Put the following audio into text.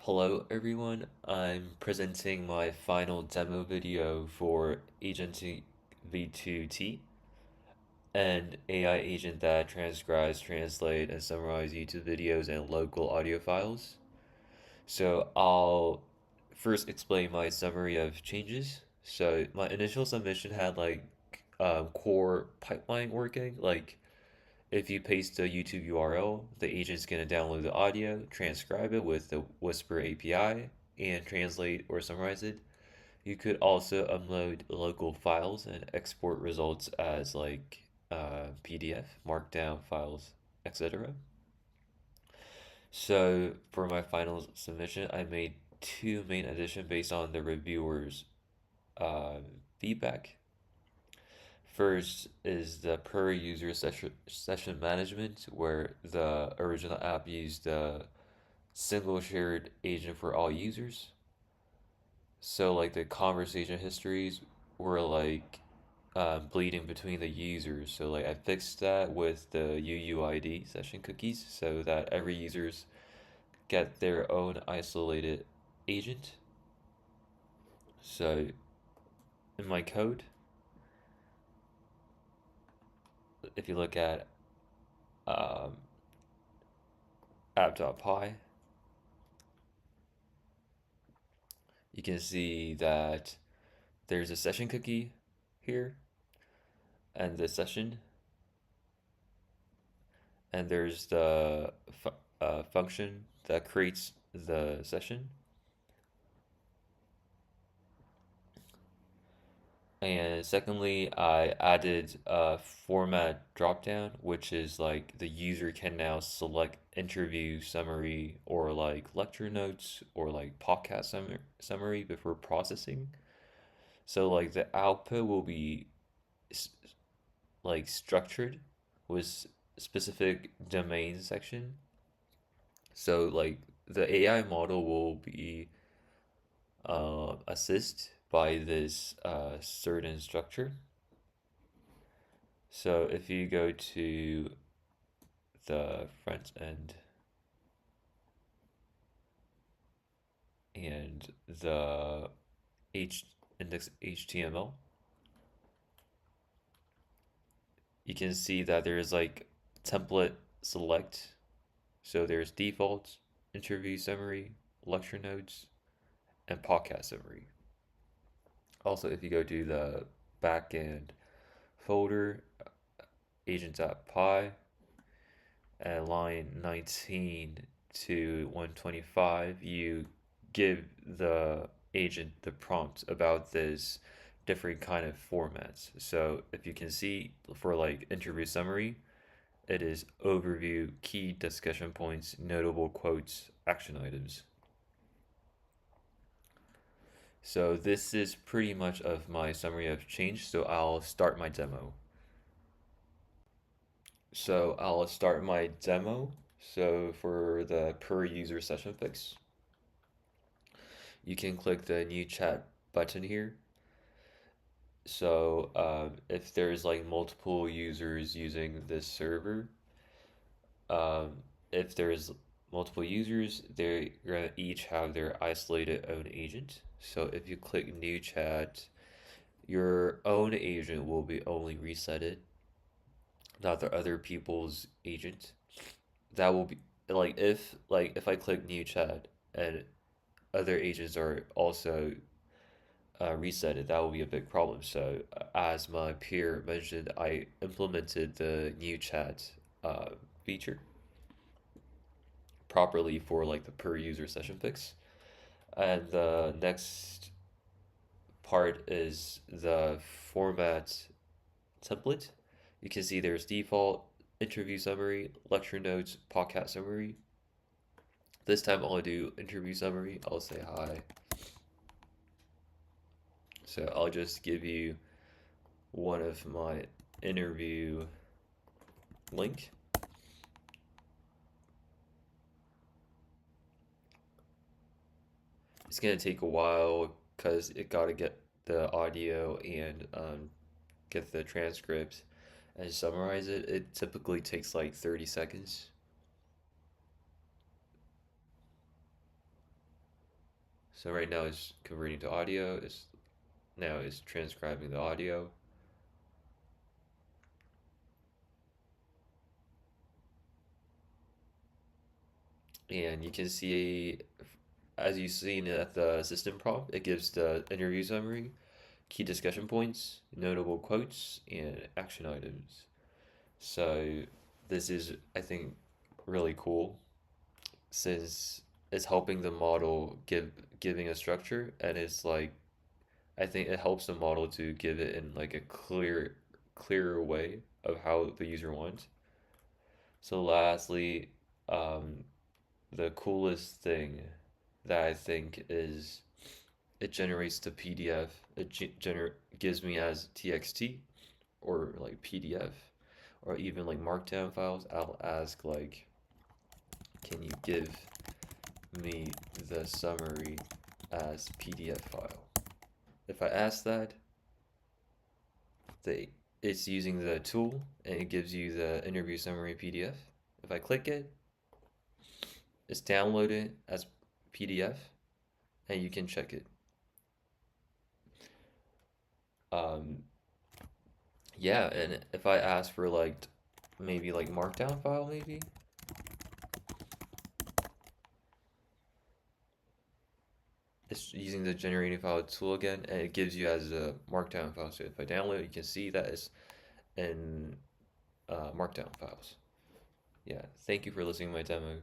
Hello everyone, I'm presenting my final demo video for Agent V2T, an AI agent that transcribes, translate, and summarize YouTube videos and local audio files. So I'll first explain my summary of changes. So my initial submission had core pipeline working, like if you paste a YouTube URL, the agent's going to download the audio, transcribe it with the Whisper API, and translate or summarize it. You could also upload local files and export results as PDF, Markdown files, etc. So for my final submission, I made two main additions based on the reviewers' uh, feedback. First is the per user session management, where the original app used a single shared agent for all users. So like the conversation histories were bleeding between the users. So like I fixed that with the UUID session cookies so that every users get their own isolated agent. So in my code, if you look at um, app.py, you can see that there's a session cookie here and the session, and there's the function that creates the session. And secondly, I added a format dropdown, which is like the user can now select interview summary or like lecture notes or like podcast summary before processing. So like the output will be structured with specific domain section. So like the AI model will be assist by this certain structure. So if you go to the front end and the H index HTML, you can see that there's like template select. So there's default, interview summary, lecture notes, and podcast summary. Also, if you go to the backend folder, agent.py, at line 19 to 125, you give the agent the prompt about this different kind of formats. So if you can see for like interview summary, it is overview, key discussion points, notable quotes, action items. So this is pretty much of my summary of change. So I'll start my demo. So I'll start my demo. So for the per user session fix, you can click the new chat button here. So if there's like multiple users using this server, um, if there's multiple users, they're gonna each have their isolated own agent. So if you click new chat, your own agent will be only resetted, not the other people's agent. That will be if I click new chat and other agents are also resetted, that will be a big problem. So as my peer mentioned, I implemented the new chat uh, feature properly for like the per user session fix. And the next part is the format template. You can see there's default, interview summary, lecture notes, podcast summary. This time I'll do interview summary. I'll say hi. So I'll just give you one of my interview link. It's gonna take a while because it gotta get the audio and get the transcript and summarize it. It typically takes like 30 seconds. So right now it's converting to audio. It's transcribing the audio. And you can see, as you've seen at the system prompt, it gives the interview summary, key discussion points, notable quotes, and action items. So this is, I think, really cool since it's helping the model giving a structure, and it's like I think it helps the model to give it in like a clearer way of how the user wants. So lastly, um, the coolest thing that I think is it generates the PDF. Gives me as TXT or like PDF or even like markdown files. I'll ask like, can you give me the summary as PDF file? If I ask that, the it's using the tool and it gives you the interview summary PDF. If I click it, it's downloaded as PDF and you can check it. Um, yeah, and if I ask for like maybe like markdown file, maybe it's using the generating file tool again, and it gives you as a markdown file. So if I download it, you can see that it's in markdown files. Yeah, thank you for listening to my demo.